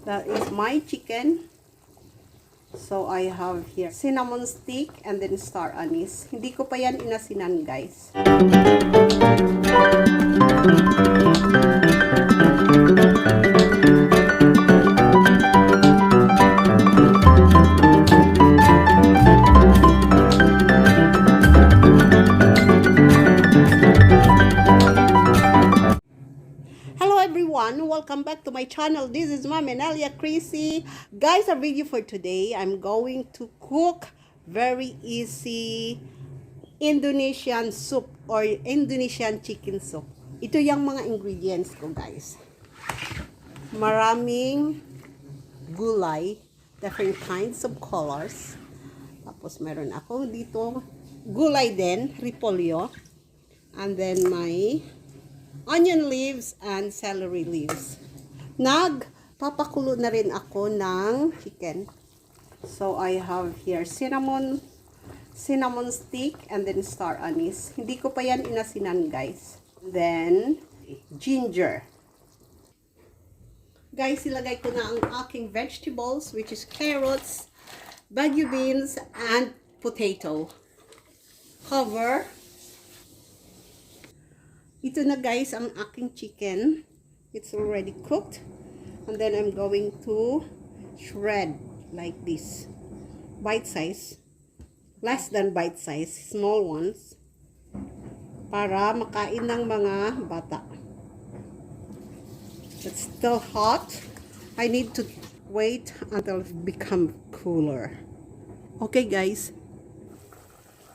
That is my chicken. So I have here cinnamon stick and then star anise. Hindi ko pa yan inasinan, guys. Welcome back to my channel. This is Ma'am Nelia Creasey. Guys, our video for today, I'm going to cook very easy Indonesian soup or Indonesian chicken soup. Ito yung mga ingredients ko, guys. Maraming gulay, different kinds of colors. Tapos meron ako dito gulay din, repolyo. And then my onion leaves and celery leaves. Nagpapakulo na rin ako ng chicken. So I have here cinnamon stick and then star anise. Hindi ko pa yan inasinan, guys. Then ginger. Guys, ilagay ko na ang aking vegetables, which is carrots, bagu beans, and potato. Cover. Ito na, guys, ang aking chicken. It's already cooked. And then I'm going to shred like this. Bite size. Less than bite size. Small ones. Para makain ng mga bata. It's still hot. I need to wait until it become cooler. Okay, guys.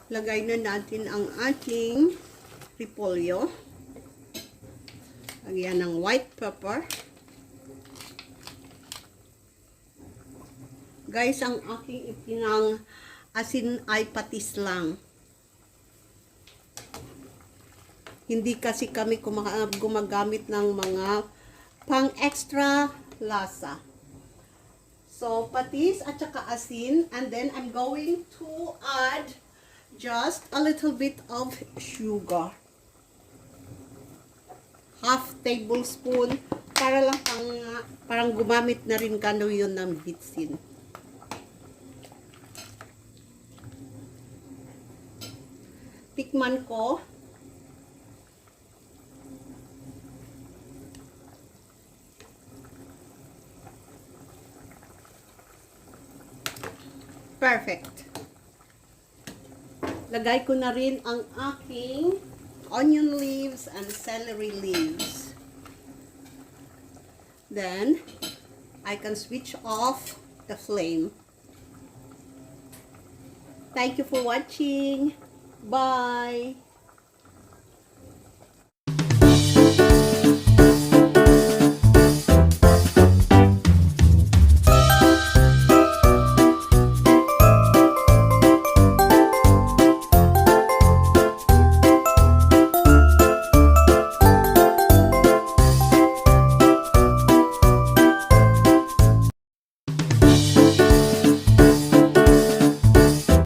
Lagay na natin ang ating repolyo. Lagyan ng white pepper. Guys, ang aking ipinang asin ay patis lang. Hindi kasi kami gumagamit ng mga pang extra lasa. So, patis at saka asin. And then, I'm going to add just a little bit of sugar. Half tablespoon para lang parang gumamit na rin kano yun ng bitsin. Tikman ko. Perfect. Lagay ko na rin ang aking onion leaves and celery leaves. Then, I can switch off the flame. Thank you for watching. Bye!